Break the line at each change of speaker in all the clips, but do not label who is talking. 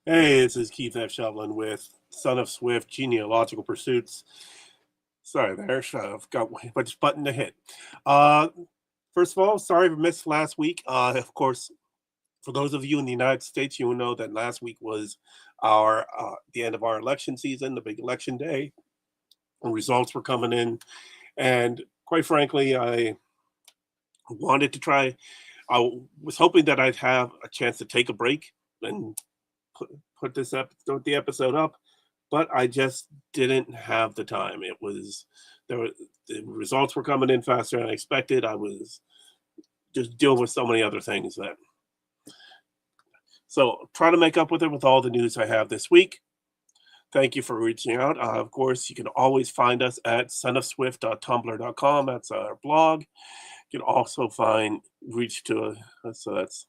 Hey, this is Keith F. Shovlin with Son of Swift Genealogical Pursuits. Sorry there, I've got which button to hit. Uh, First of all, sorry for missed last week. Of course, for those of you in the United States, you will know that last week was our the end of our election season, the big election day. And results were coming in, and quite frankly, I wanted to try. I was hoping that I'd have a chance to take a break and put put the episode up, but I just didn't have the time. It was there were the results were coming in faster than I expected. I was just dealing with so many other things that so try to make up with it with all the news I have this week. Thank you for reaching out. Of course, you can always find us at sonofswift.tumblr.com. That's our blog. You can also find reach to so that's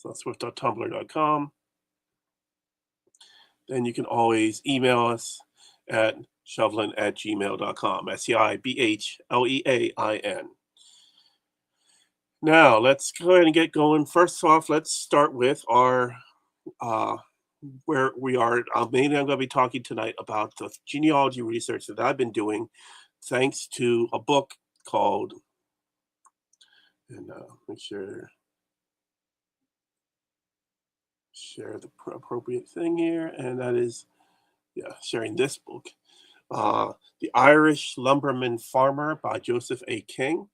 sonofswift.tumblr.com. Then you can always email us at shovlin@gmail.com. SEIBHLEAIN. Now, let's go ahead and get going. First off, let's start with our uh, where we are. Mainly, I'm going to be talking tonight about the genealogy research that I've been doing, thanks to a book called, and make sure share the appropriate thing here, and that is, yeah, sharing this book. The Irish Lumberman-Farmer by Joseph A. King.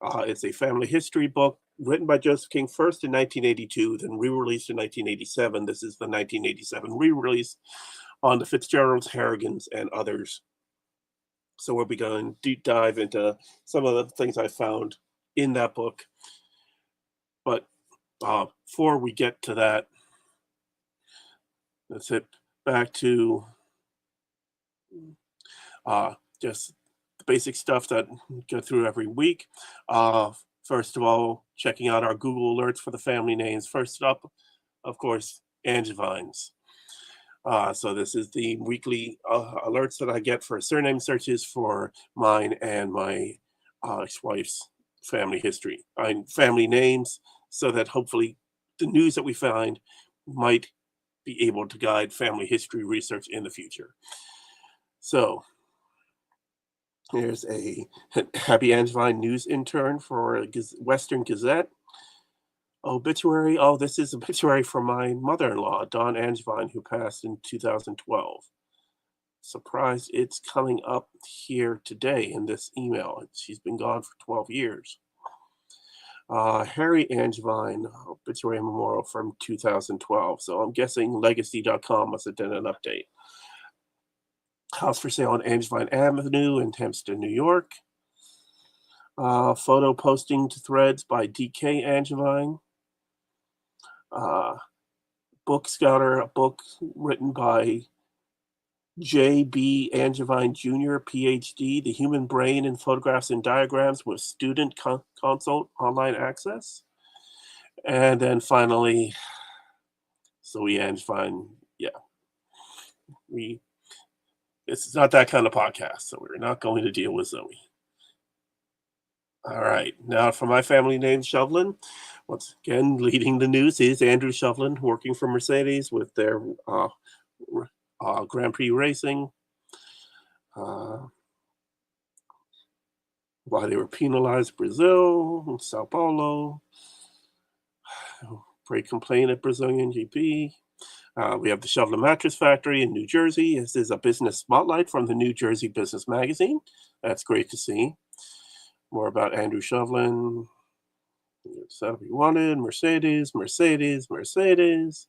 It's a family history book written by Joseph King first in 1982, then re-released in 1987. This is the 1987 re-release on the Fitzgeralds, Harrigans, and others. So we'll be going deep dive into some of the things I found in that book. But before we get to that, let's hit back to just the basic stuff that we go through every week. First of all, checking out our Google alerts for the family names. First up, of course, Angevines. So this is the weekly alerts that I get for surname searches for mine and my ex-wife's family history, family names, so that hopefully the news that we find might be able to guide family history research in the future. So here's a happy Angevine news intern for a Western Gazette. Obituary. Oh, this is obituary for my mother-in-law, Dawn Angevine, who passed in 2012. Surprised it's coming up here today in this email. She's been gone for 12 years. Harry Angevine, obituary memorial from 2012. So I'm guessing legacy.com must have done an update. House for sale on Angevine Avenue in Hempstead, New York. Photo posting to threads by DK Angevine. Book Scouter, a book written by J.B. Angevine Jr., PhD, The Human Brain in Photographs and Diagrams with Student Consult Online Access. And then finally, Zoe Angevine. Yeah. It's not that kind of podcast, so we're not going to deal with Zoe. All right. Now for my family name, Shovlin. Once again, leading the news is Andrew Shovlin, working for Mercedes with their Grand Prix racing. Why they were penalized, Brazil, Sao Paulo. Great complaint at Brazilian GP. We have the Shovlin Mattress Factory in New Jersey. This is a business spotlight from the New Jersey Business Magazine. That's great to see. More about Andrew Shovlin. Setup he wanted. Mercedes, Mercedes, Mercedes.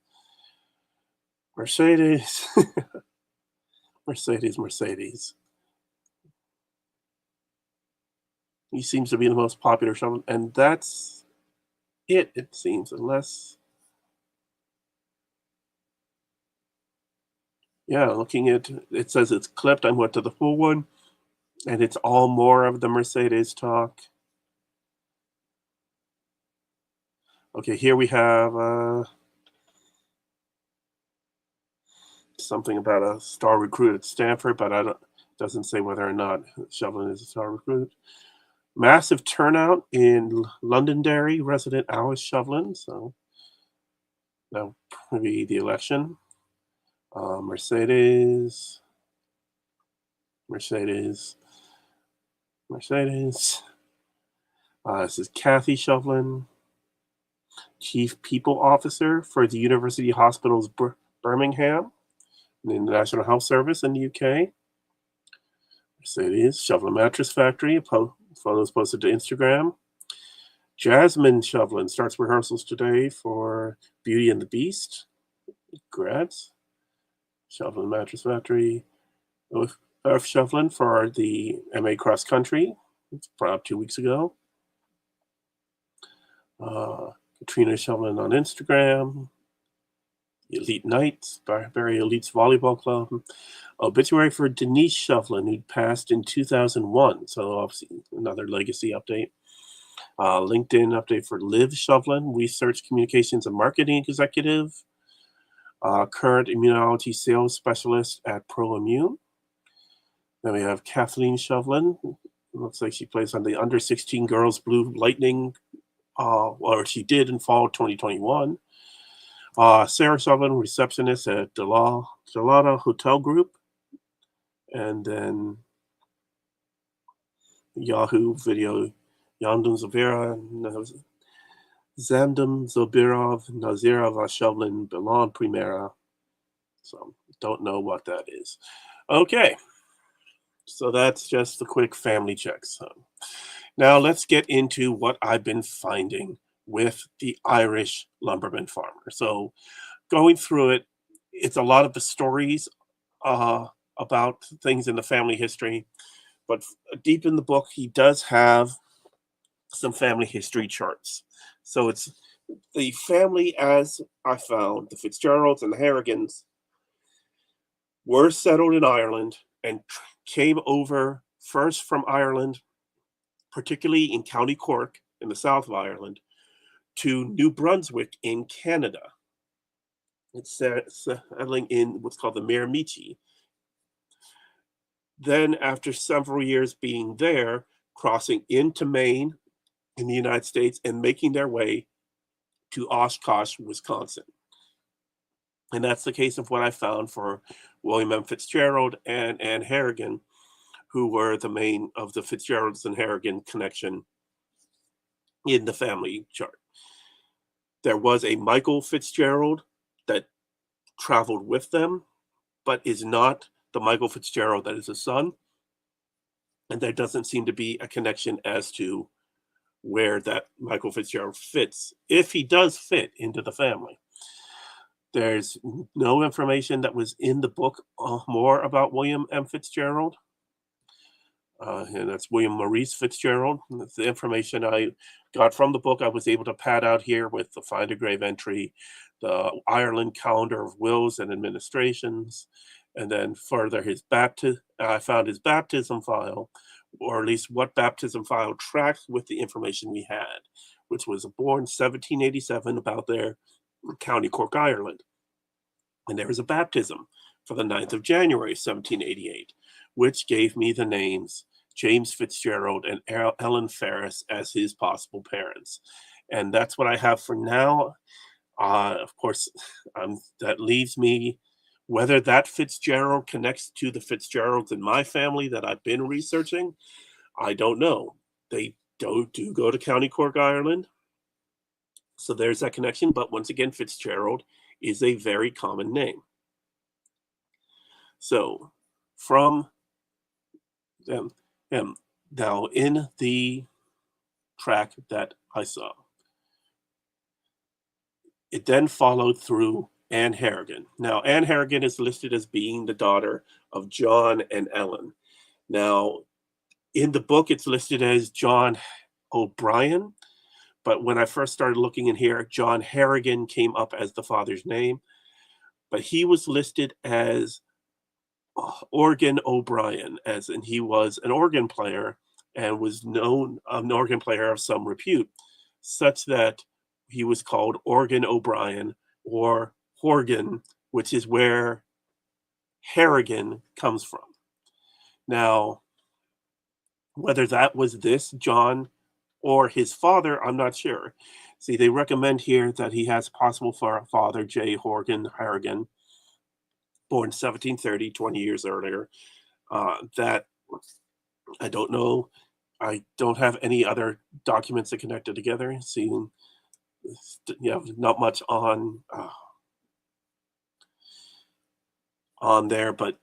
Mercedes. Mercedes, Mercedes. He seems to be the most popular Shovlin, and that's it seems, unless... Yeah, looking at it says it's clipped. I went to the full one, and it's all more of the Mercedes talk. Okay, here we have something about a star recruit at Stanford, but it doesn't say whether or not Shovlin is a star recruit. Massive turnout in Londonderry resident Alice Shovlin. So That would be the election. Mercedes. This is Kathy Shovlin, Chief People Officer for the University Hospitals Birmingham, in the National Health Service in the UK. Mercedes, Shovlin Mattress Factory, photos posted to Instagram. Jasmine Shovlin starts rehearsals today for Beauty and the Beast. Congrats. Shovlin Mattress Factory. Earth Shovlin for the MA Cross Country. It's about 2 weeks ago. Katrina Shovlin on Instagram. Elite Knights, Barry Elite's Volleyball Club. Obituary for Denise Shovlin, who passed in 2001. So obviously another legacy update. LinkedIn update for Liv Shovlin, Research Communications and Marketing Executive. Current Immunology Sales Specialist at ProImmune. Then we have Kathleen Shovlin. Looks like she plays on the under 16 girls Blue Lightning, or she did in fall 2021. Sarah Shovlin, receptionist at Delata Hotel Group. And then Yahoo Video, Yandum Zobirov, Nazirov Shovlin, Belon Primera. So don't know what that is. Okay. So that's just the quick family check. So now let's get into what I've been finding with the Irish Lumberman-Farmer. So going through it, it's a lot of the stories about things in the family history, but deep in the book, he does have some family history charts. So it's the family, as I found, the Fitzgeralds and the Harrigans were settled in Ireland and came over first from Ireland, particularly in County Cork in the south of Ireland, to New Brunswick in Canada. It's settling in what's called the Miramichi. Then, after several years being there, crossing into Maine in the United States and making their way to Oshkosh, Wisconsin. And that's the case of what I found for William M. Fitzgerald and Anne Harrigan, who were the main of the Fitzgeralds and Harrigan connection in the family chart. There was a Michael Fitzgerald that traveled with them, but is not the Michael Fitzgerald that is a son. And there doesn't seem to be a connection as to where that Michael Fitzgerald fits, if he does fit into the family. There's no information that was in the book more about William M. Fitzgerald. And that's William Maurice Fitzgerald. That's the information I got from the book. I was able to pad out here with the Find a Grave entry, the Ireland calendar of wills and administrations, and then further his baptism. I found his baptism file, or at least what baptism file tracked with the information we had, which was born 1787, about there in County Cork, Ireland. And there was a baptism for the 9th of January, 1788, which gave me the names James Fitzgerald and Ellen Farris as his possible parents. And that's what I have for now. Of course, that leaves me, whether that Fitzgerald connects to the Fitzgeralds in my family that I've been researching, I don't know. They do go to County Cork, Ireland. So there's that connection. But once again, Fitzgerald is a very common name. So from them, now in the track that I saw, it then followed through Anne Harrigan. Now, Anne Harrigan is listed as being the daughter of John and Ellen. Now, in the book, it's listed as John O'Brien, but when I first started looking in here, John Harrigan came up as the father's name, but he was listed as Organ O'Brien, as in he was an organ player and was known an organ player of some repute, such that he was called Organ O'Brien or Horgan, which is where Harrigan comes from. Now, whether that was this John or his father, I'm not sure. See, they recommend here that he has possible father, J. Horgan Harrigan, born 1730, 20 years earlier. That I don't know. I don't have any other documents that connected together. Seeing, not much on there, but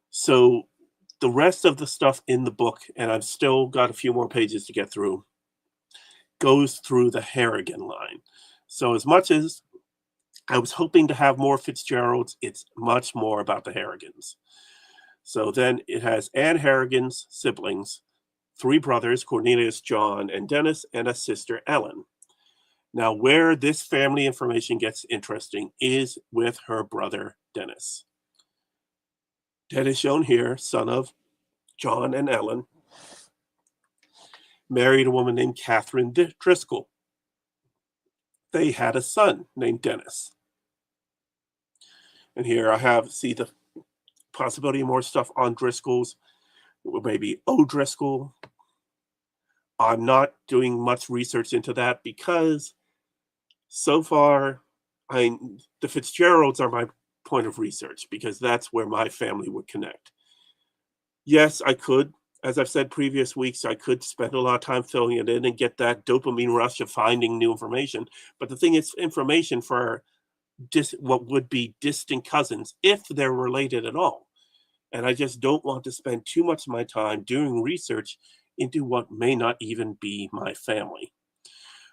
so the rest of the stuff in the book, and I've still got a few more pages to get through, goes through the Harrigan line. So as much as I was hoping to have more Fitzgeralds, it's much more about the Harrigans. So then it has Anne Harrigan's siblings, 3 brothers, Cornelius, John, and Dennis, and a sister, Ellen. Now, where this family information gets interesting is with her brother, Dennis. Dennis, shown here, son of John and Ellen, married a woman named Catherine Driscoll. They had a son named Dennis. And here I have, see the possibility of more stuff on Driscolls, maybe O'Driscoll. I'm not doing much research into that because so far, the Fitzgeralds are my point of research because that's where my family would connect. Yes, I could, as I've said previous weeks, I could spend a lot of time filling it in and get that dopamine rush of finding new information. But the thing is, information for what would be distant cousins, if they're related at all. And I just don't want to spend too much of my time doing research into what may not even be my family.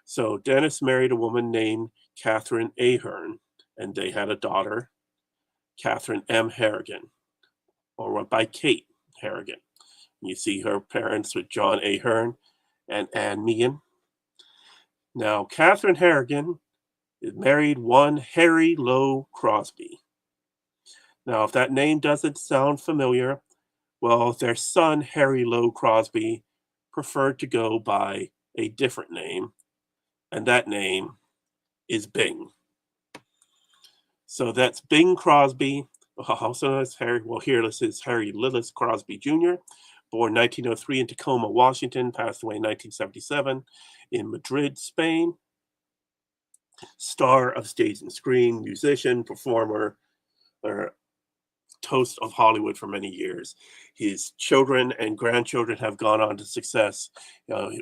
So Dennis married a woman named Catherine Ahearn, and they had a daughter, Catherine M. Harrigan, or went by Kate Harrigan. You see her parents with John Ahearn and Anne Meighan. Now, Catherine Harrigan married one Harry Lowe Crosby. Now, if that name doesn't sound familiar, well, their son, Harry Lowe Crosby, preferred to go by a different name, and that name is Bing. So that's Bing Crosby, also known as Harry. Well, here this is Harry Lillis Crosby Jr., born 1903 in Tacoma, Washington, passed away in 1977 in Madrid, Spain. Star of stage and screen, musician, performer, or toast of Hollywood for many years. His children and grandchildren have gone on to success.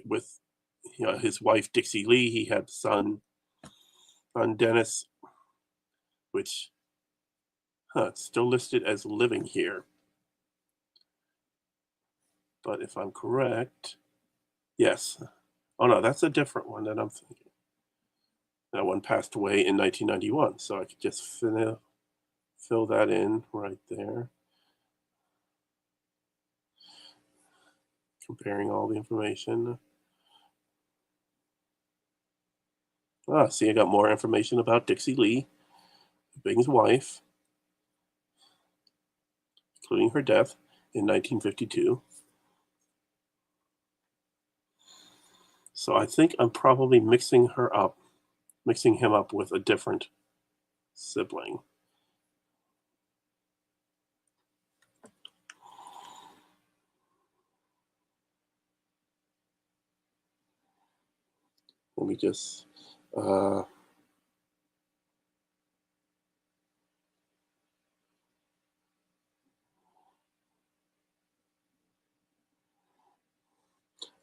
With his wife Dixie Lee, he had son Dennis, which it's still listed as living here. But if I'm correct, yes. Oh no, that's a different one that I'm thinking. That one passed away in 1991, so I could just fill that in right there. Comparing all the information. See, I got more information about Dixie Lee, Bing's wife, including her death in 1952. So I think I'm probably mixing him up with a different sibling. Let me just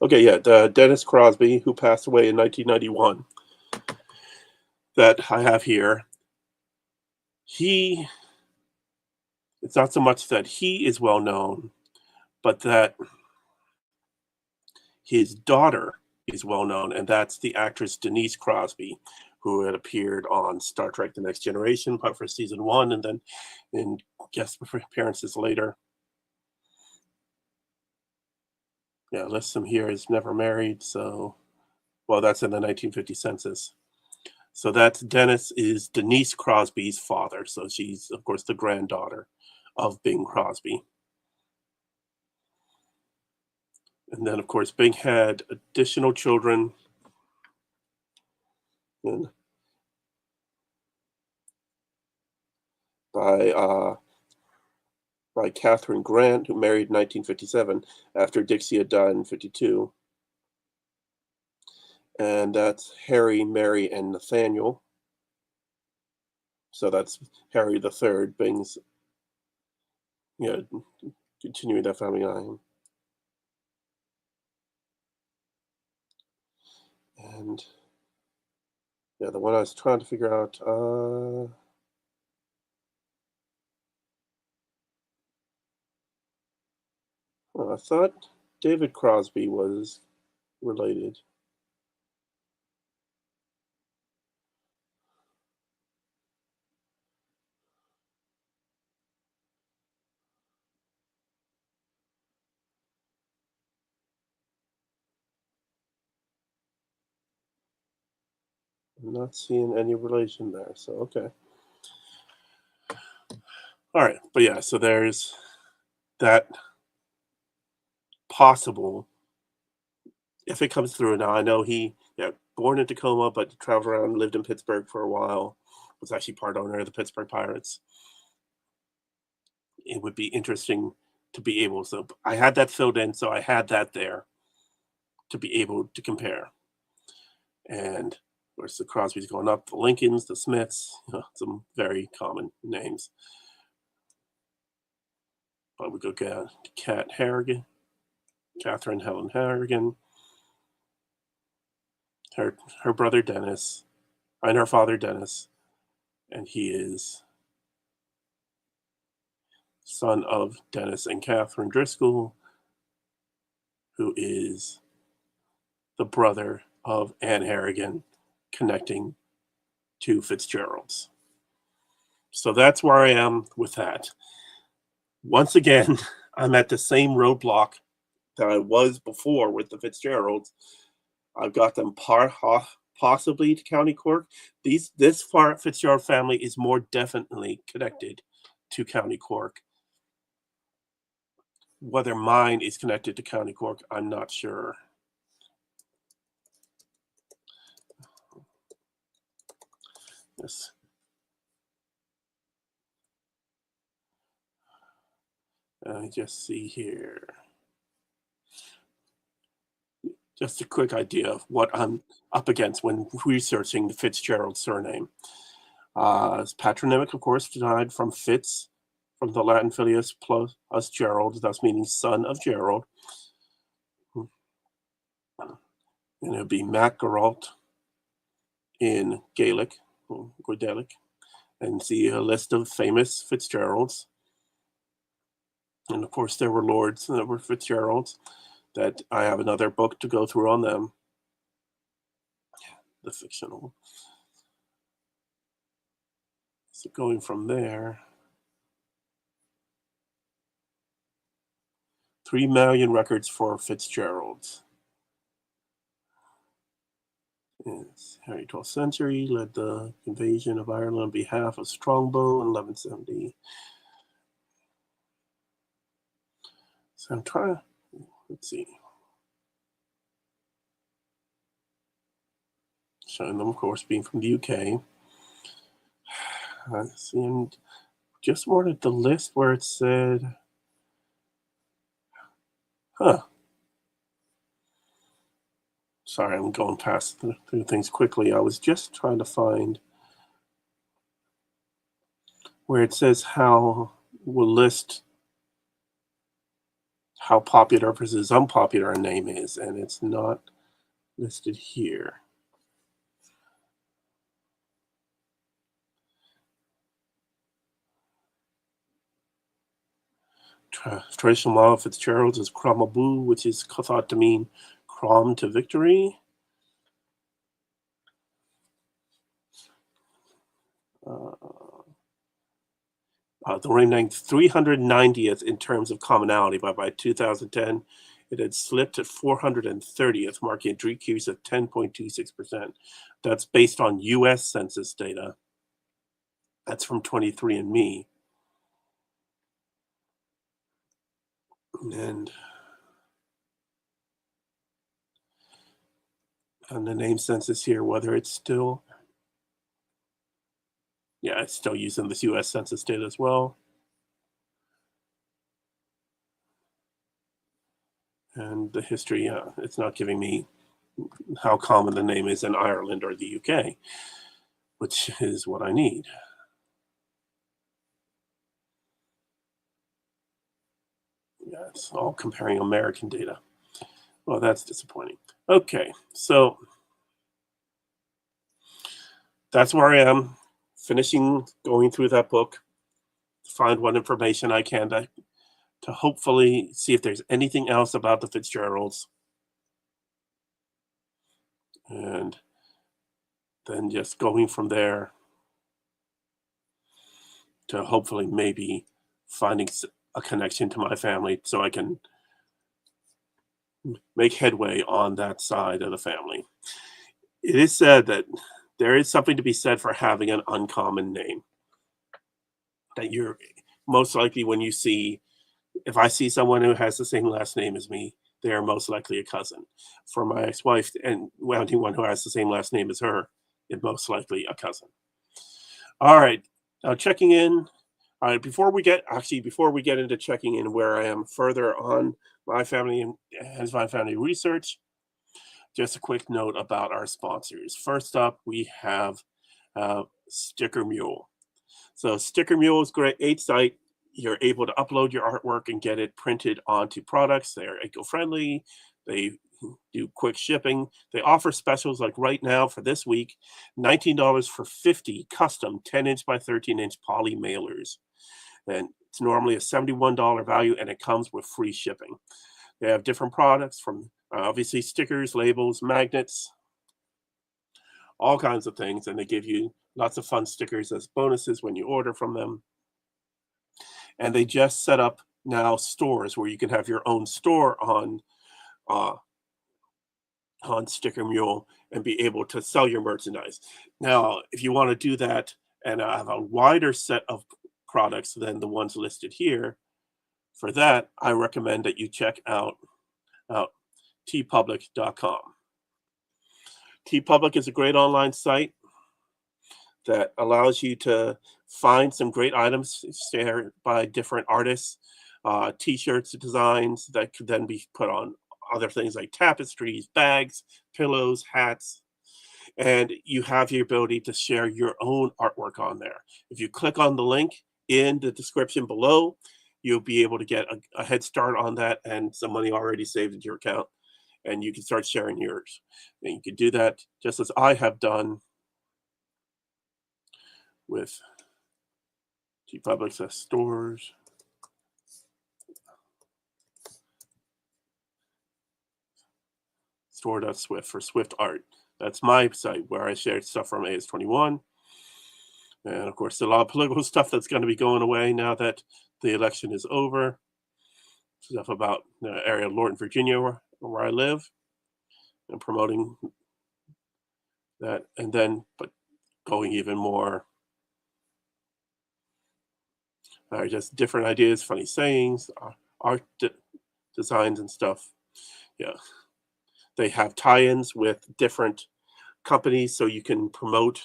okay, yeah, the Dennis Crosby, who passed away in 1991, that I have here. It's not so much that he is well known, but that his daughter is well known, and that's the actress Denise Crosby, who had appeared on Star Trek: The Next Generation, but for season 1, and then in guest appearances later. Yeah, lists him here as never married, so, well, that's in the 1950 census. So that's Dennis is Denise Crosby's father, so she's, of course, the granddaughter of Bing Crosby. And then, of course, Bing had additional children. By Catherine Grant, who married in 1957 after Dixie had died in 52. and that's Harry, Mary, and Nathaniel. So that's Harry the Third, brings, continuing that family line. And yeah, the one I was trying to figure out, I thought David Crosby was related. I'm not seeing any relation there, so okay. All right, but yeah, so there's that possible, if it comes through. Now I know he, born in Tacoma, but traveled around, lived in Pittsburgh for a while, was actually part owner of the Pittsburgh Pirates. It would be interesting to be able, so I had that filled in, so I had that there to be able to compare. And of course, the Crosby's going up, the Lincolns, the Smiths, some very common names. But we go get Cat Harrigan, Catherine Helen Harrigan, her brother Dennis, and her father Dennis, and he is son of Dennis and Catherine Driscoll, who is the brother of Anne Harrigan, connecting to Fitzgeralds. So that's where I am with that. Once again, I'm at the same roadblock that I was before with the Fitzgeralds. I've got them possibly to County Cork. This Fitzgerald family is more definitely connected to County Cork. Whether mine is connected to County Cork, I'm not sure. Yes. I just see here. Just a quick idea of what I'm up against when researching the Fitzgerald surname. It's patronymic, of course, derived from Fitz, from the Latin filius plus Gerald, thus meaning son of Gerald. And it would be Mac Geralt in Gaelic, Gaelic, and see a list of famous Fitzgeralds. And of course, there were lords that were Fitzgeralds. That I have another book to go through on them. The fictional. So going from there, 3 million records for Fitzgeralds. Yes. Harry, 12th century, led the invasion of Ireland on behalf of Strongbow in 1170. So I'm trying to, let's see. Showing them, of course, being from the UK. And just wanted the list where it said, Sorry, I'm going past through things quickly. I was just trying to find where it says how will list how popular versus unpopular a name is, and it's not listed here. Traditional model of Fitzgerald's is Cromaboo, which is thought to mean Crom to victory. The ranked 390th in terms of commonality, but by 2010, it had slipped at 430th, marking a decrease of 10.26%. That's based on U.S. Census data. That's from 23andMe. And the name census here, whether it's still, it's still using this U.S. Census data as well. And the history, it's not giving me how common the name is in Ireland or the UK, which is what I need. Yeah, it's all comparing American data. Well, that's disappointing. Okay, so that's where I am, finishing going through that book, find what information I can to hopefully see if there's anything else about the Fitzgeralds. And then just going from there to hopefully maybe finding a connection to my family so I can make headway on that side of the family. It is said that there is something to be said for having an uncommon name. That you're most likely when you see, if I see someone who has the same last name as me, they are most likely a cousin. For my ex-wife and anyone who has the same last name as her, it's most likely a cousin. All right, now checking in. All right, before we get into checking in where I am further on my family and Angevine family research, just a quick note about our sponsors. First up, we have Sticker Mule. So Sticker Mule is great site. You're able to upload your artwork and get it printed onto products. They're eco-friendly. They do quick shipping. They offer specials like right now for this week, $19 for 50 custom 10-inch by 13-inch poly mailers. And it's normally a $71 value, and it comes with free shipping. They have different products from obviously stickers, labels, magnets, all kinds of things, and they give you lots of fun stickers as bonuses when you order from them. And they just set up now stores where you can have your own store on Sticker Mule and be able to sell your merchandise. Now, if you want to do that and have a wider set of products than the ones listed here, for that, I recommend that you check out tpublic.com. tpublic is a great online site that allows you to find some great items shared by different artists, t-shirts designs that could then be put on other things like tapestries, bags, pillows, hats, and you have the ability to share your own artwork on there. If you click on the link in the description below, you'll be able to get a head start on that and some money already saved into your account, and you can start sharing yours. And you can do that just as I have done with tpublic stores. Store.swift for Swift Art. That's my site where I shared stuff from AS21. And of course, a lot of political stuff that's going to be going away now that the election is over. Stuff about the area of Lorton, Virginia, where I live, and promoting that. And then, but going even more, just different ideas, funny sayings, art designs and stuff. Yeah. They have tie-ins with different companies, so you can promote.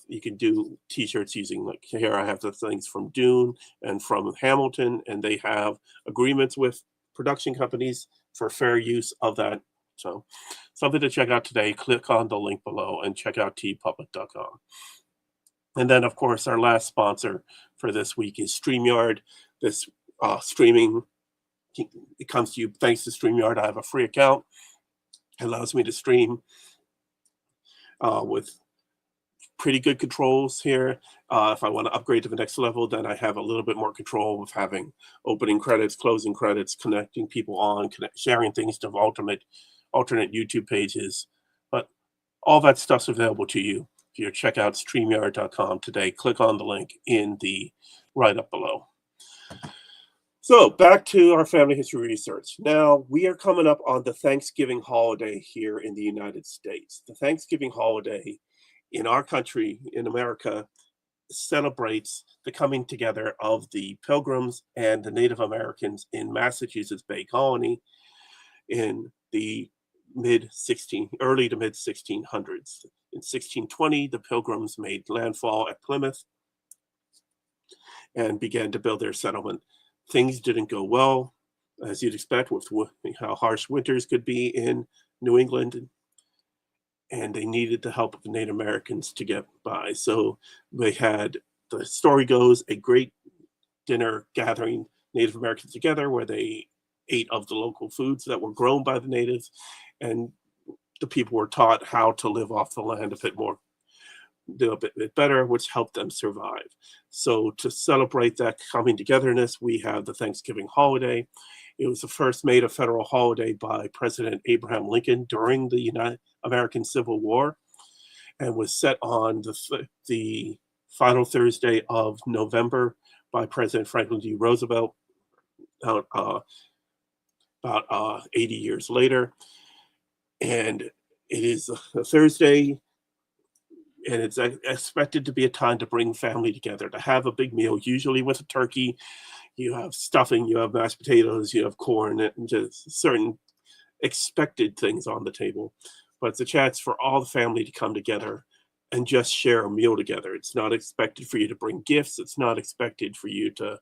You can do t-shirts using, like here I have the things from Dune and from Hamilton, and they have agreements with production companies for fair use of that. So something to check out today. Click on the link below and check out tpublic.com. And then, of course, our last sponsor for this week is StreamYard. This streaming, it comes to you thanks to StreamYard. I have a free account. It allows me to stream with pretty good controls here. If I want to upgrade to the next level, then I have a little bit more control of having opening credits, closing credits, connecting people on, sharing things to alternate YouTube pages. But all that stuff's available to you if you check out StreamYard.com today. Click on the link in the write-up below. So back to our family history research. Now, we are coming up on the Thanksgiving holiday here in the United States. The Thanksgiving holiday in our country, in America, celebrates the coming together of the Pilgrims and the Native Americans in Massachusetts Bay Colony in the early to mid 1600s. In 1620, the Pilgrims made landfall at Plymouth and began to build their settlement. Things didn't go well, as you'd expect, with how harsh winters could be in New England, and they needed the help of the Native Americans to get by. So they had, the story goes, a great dinner gathering Native Americans together where they ate of the local foods that were grown by the natives, and the people were taught how to live off the land do a bit better, which helped them survive. So to celebrate that coming togetherness, we have the Thanksgiving holiday. It was the first made a federal holiday by President Abraham Lincoln during the American Civil War, and was set on the final Thursday of November by President Franklin D. Roosevelt about 80 years later. And it is a Thursday, and it's expected to be a time to bring family together, to have a big meal, usually with a turkey. You have stuffing, you have mashed potatoes, you have corn, and just certain expected things on the table. But it's a chance for all the family to come together and just share a meal together. It's not expected for you to bring gifts. It's not expected for you to,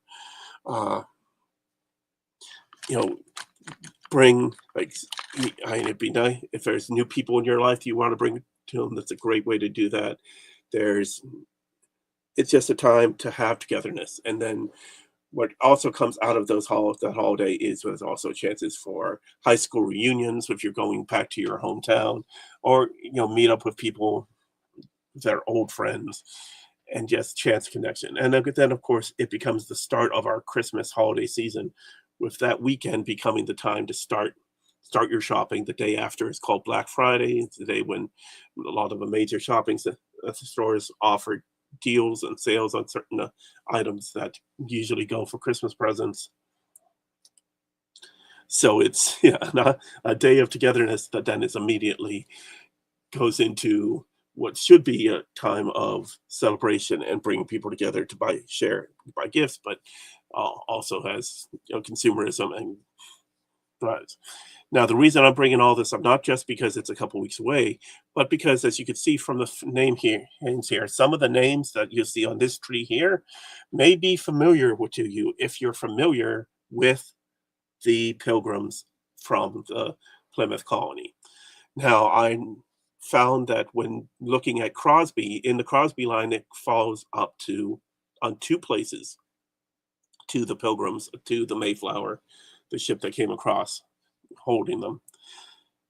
bring, like, it'd be nice if there's new people in your life you want to bring to them. That's a great way to do that. It's just a time to have togetherness. And then what also comes out of that holiday is there's also chances for high school reunions if you're going back to your hometown, or meet up with people that are old friends, and just chance connection. And then of course it becomes the start of our Christmas holiday season, with that weekend becoming the time to start your shopping. The day after is called Black Friday. It's the day when a lot of the major shopping stores offer deals and sales on certain items that usually go for Christmas presents. So it's not a day of togetherness that then is immediately goes into what should be a time of celebration and bringing people together to buy gifts, but also has consumerism and thrives. Now, the reason I'm bringing all this up, not just because it's a couple weeks away, but because, as you can see from the names here, some of the names that you see on this tree here may be familiar to you if you're familiar with the Pilgrims from the Plymouth colony. Now, I found that when looking at Crosby, in the Crosby line, it follows up on two places to the Pilgrims, to the Mayflower, the ship that came across holding them.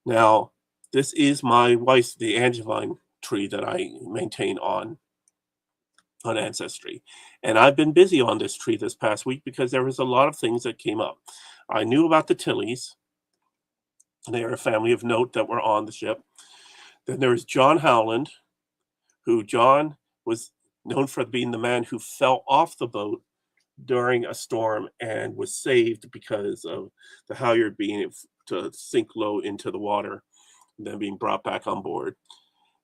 Now, this is my wife's, the Angevine tree that I maintain on Ancestry. And I've been busy on this tree this past week because there was a lot of things that came up. I knew about the Tilleys. They are a family of note that were on the ship. Then there was John Howland, who John was known for being the man who fell off the boat during a storm and was saved because of the halyard being able to sink low into the water and then being brought back on board.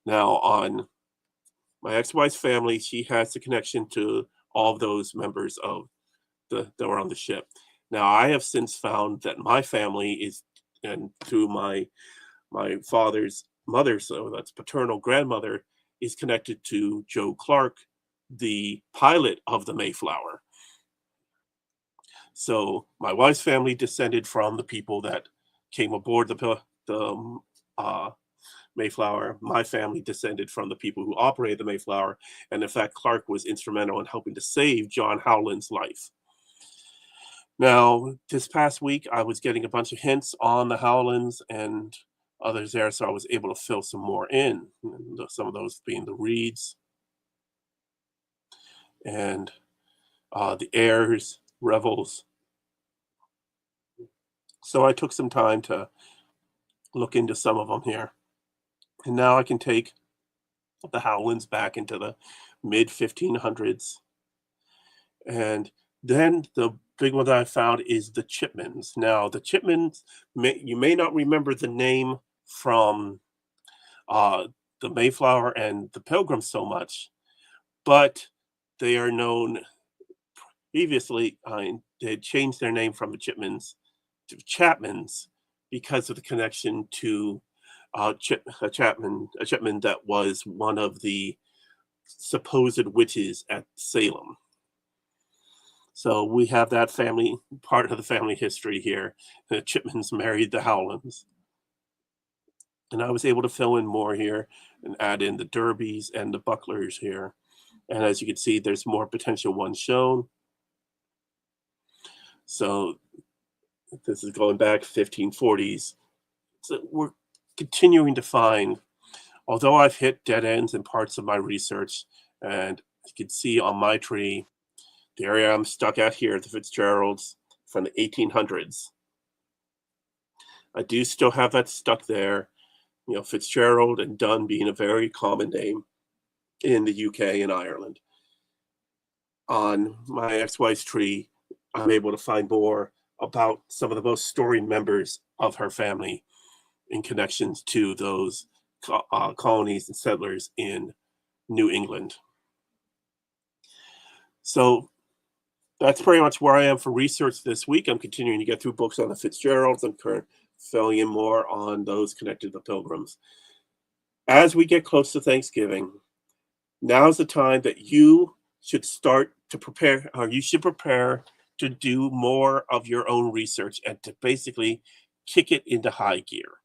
Now, on my ex-wife's family, she has the connection to all of those members of that were on the ship. Now, I have since found that my family is, and through my father's mother, so that's paternal grandmother, is connected to Joe Clark, the pilot of the Mayflower. So my wife's family descended from the people that came aboard the Mayflower. My family descended from the people who operated the Mayflower. And in fact, Clark was instrumental in helping to save John Howland's life. Now, this past week, I was getting a bunch of hints on the Howlands and others there, so I was able to fill some more in. And some of those being the Reeds and the Ayers, Revells. So I took some time to look into some of them here. And now I can take the Howlands back into the mid 1500s. And then the big one that I found is the Chipmans. Now, the Chipmans, you may not remember the name from the Mayflower and the Pilgrims so much, but they are known previously. They had changed their name from the Chipmans to Chapmans because of the connection to a Chapman that was one of the supposed witches at Salem. So we have that family, part of the family history here. The Chipmans married the Howlands. And I was able to fill in more here and add in the Derbys and the Bucklers here. And as you can see, there's more potential ones shown. So this is going back 1540s. So we're continuing to find, although I've hit dead ends in parts of my research, and you can see on my tree, the area I'm stuck at here, the Fitzgeralds from the 1800s. I do still have that stuck there. You know, Fitzgerald and Dunn being a very common name in the UK and Ireland. On my ex-wife's tree, I'm able to find more about some of the most storied members of her family in connections to those colonies and settlers in New England. So that's pretty much where I am for research this week. I'm continuing to get through books on the Fitzgeralds and filling in more on those connected to the Pilgrims. As we get close to Thanksgiving, now's the time that you should start to prepare, or you should prepare to do more of your own research and to basically kick it into high gear.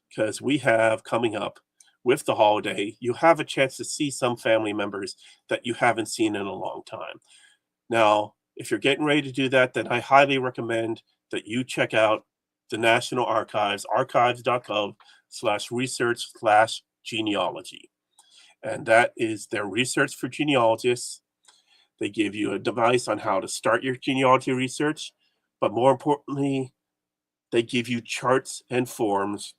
Because we have coming up with the holiday, you have a chance to see some family members that you haven't seen in a long time. Now, if you're getting ready to do that, then I highly recommend that you check out the National Archives, archives.gov/research/genealogy. And that is their research for genealogists. They give you a device on how to start your genealogy research, but more importantly, they give you charts and forms.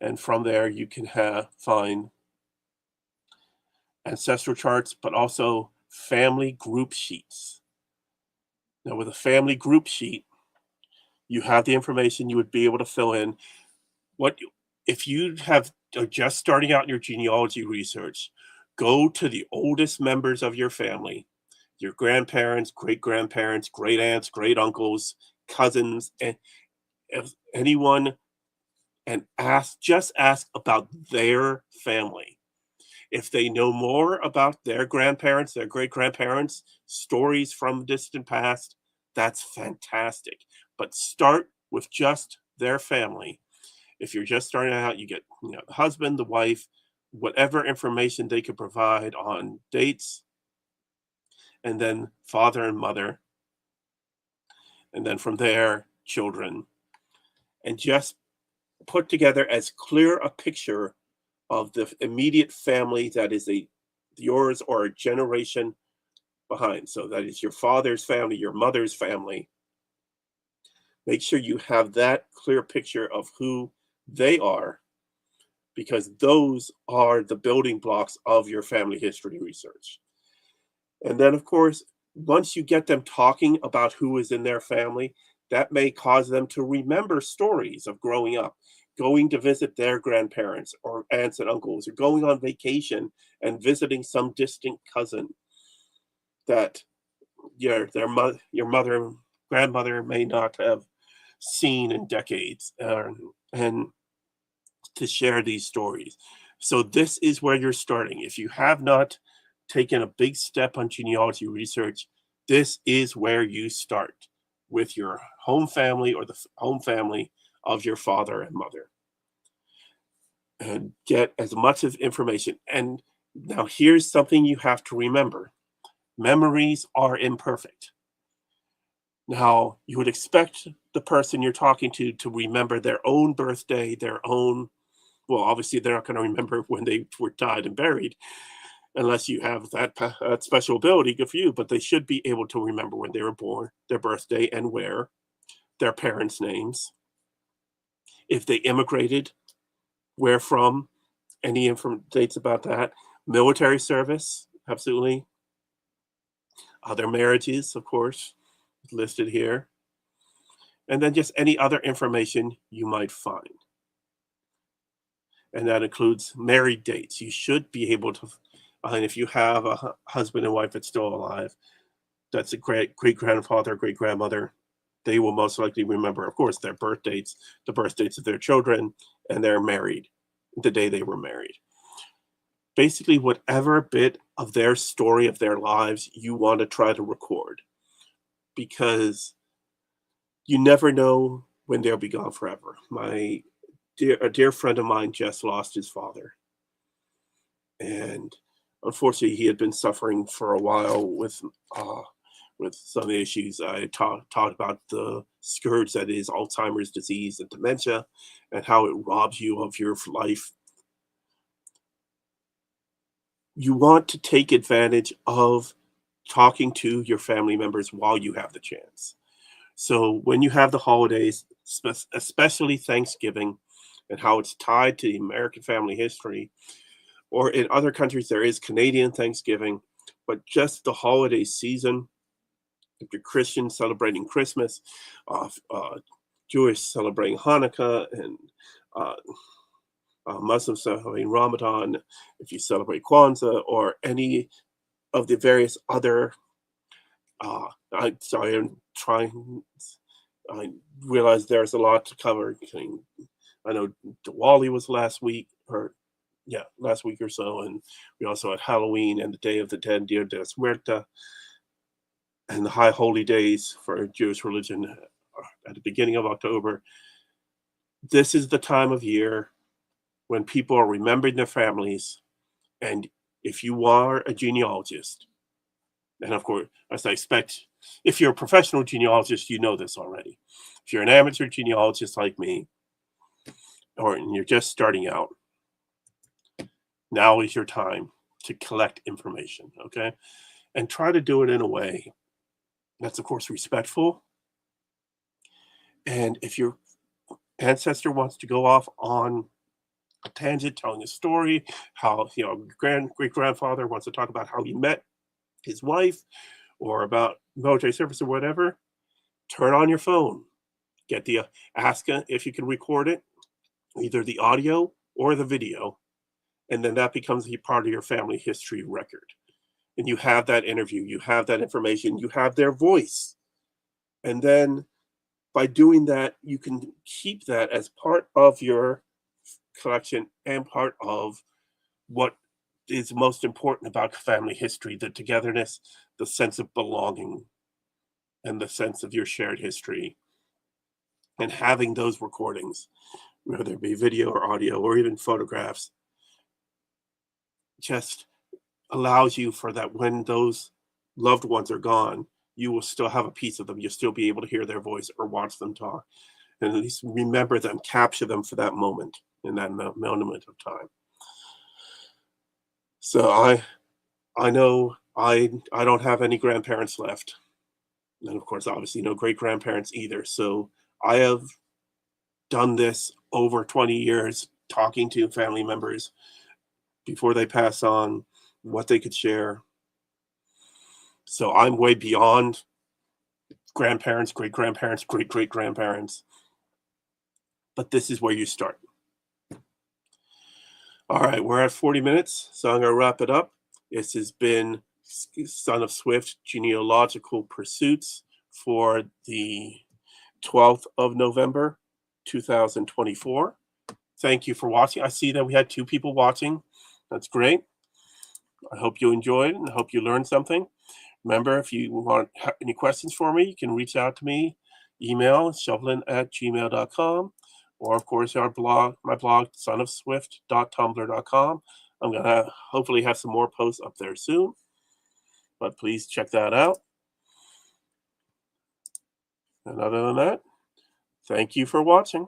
And from there, you can find ancestral charts, but also family group sheets. Now, with a family group sheet, you have the information you would be able to fill in. If you are just starting out in your genealogy research, go to the oldest members of your family, your grandparents, great-grandparents, great-aunts, great-uncles, cousins, and anyone, and just ask about their family. If they know more about their grandparents, their great-grandparents, stories from the distant past, that's fantastic. But start with just their family. If you're just starting out, you get the husband, the wife, whatever information they could provide on dates, and then father and mother, and then from there, children. And just put together as clear a picture of the immediate family that is yours or a generation behind. So that is your father's family, your mother's family. Make sure you have that clear picture of who they are, because those are the building blocks of your family history research. And then, of course, once you get them talking about who is in their family, that may cause them to remember stories of growing up, going to visit their grandparents or aunts and uncles, or going on vacation and visiting some distant cousin that your mother, grandmother may not have seen in decades, and to share these stories. So this is where you're starting. If you have not taken a big step on genealogy research, this is where you start, with your home family or the home family of your father and mother, and get as much of information. And now here's something you have to remember. Memories are imperfect. Now, you would expect the person you're talking to remember their own birthday, well, obviously they're not going to remember when they were died and buried, unless you have that special ability. Good for you, but they should be able to remember when they were born, their birthday, and where, their parents' names. If they immigrated, where from, any dates about that. Military service, absolutely. Other marriages, of course, listed here. And then just any other information you might find. And that includes married dates. You should be able to, and if you have a husband and wife that's still alive, that's a great-grandfather, great-grandmother, they will most likely remember, of course, their birth dates, the birth dates of their children, and they're married, the day they were married. Basically, whatever bit of their story, of their lives, you want to try to record, because you never know when they'll be gone forever. My a dear friend of mine just lost his father, and unfortunately, he had been suffering for a while with some of the issues. I talked about the scourge that is Alzheimer's disease and dementia, and how it robs you of your life. You want to take advantage of talking to your family members while you have the chance. So when you have the holidays, especially Thanksgiving, and how it's tied to the American family history, or in other countries there is Canadian Thanksgiving, but just the holiday season, if you're Christian celebrating Christmas, Jewish celebrating Hanukkah, and uh, Muslims celebrating Ramadan, if you celebrate Kwanzaa, or any of the various other, I'm trying, I realize there's a lot to cover. I know Diwali was last week, or yeah, last week or so, and we also had Halloween and the Day of the Dead, Dia de los Muertos, and the High Holy Days for Jewish religion at the beginning of October. This is the time of year when people are remembering their families, and if you are a genealogist, and of course, as I expect, if you're a professional genealogist, you know this already. If you're an amateur genealogist like me, or you're just starting out, now is your time to collect information, okay? And try to do it in a way that's, of course, respectful. And if your ancestor wants to go off on a tangent, telling a story, how, great grandfather wants to talk about how he met his wife, or about military service or whatever, turn on your phone. Get the ask if you can record it, either the audio or the video, and then that becomes a part of your family history record. And you have that interview, you have that information, you have their voice. And then by doing that, you can keep that as part of your collection and part of what is most important about family history: the togetherness, the sense of belonging, and the sense of your shared history. And having those recordings, whether it be video or audio or even photographs, just allows you for that when those loved ones are gone, you will still have a piece of them. You'll still be able to hear their voice or watch them talk, and at least remember them, capture them for that moment, in that moment of time. So I know I don't have any grandparents left, and of course, obviously, no great grandparents either. So I have done this over 20 years, talking to family members before they pass on, what they could share. So I'm way beyond grandparents, great grandparents, great great grandparents. But this is where you start. All right, we're at 40 minutes, so I'm going to wrap it up. This has been Son of Swift Genealogical Pursuits for the 12th of November, 2024. Thank you for watching. I see that we had 2 people watching. That's great. I hope you enjoyed and I hope you learned something. Remember, if you want any questions for me, you can reach out to me. Email shovlin@gmail.com, or of course my blog, sonofswift.tumblr.com. I'm going to hopefully have some more posts up there soon, but please check that out. And other than that, thank you for watching.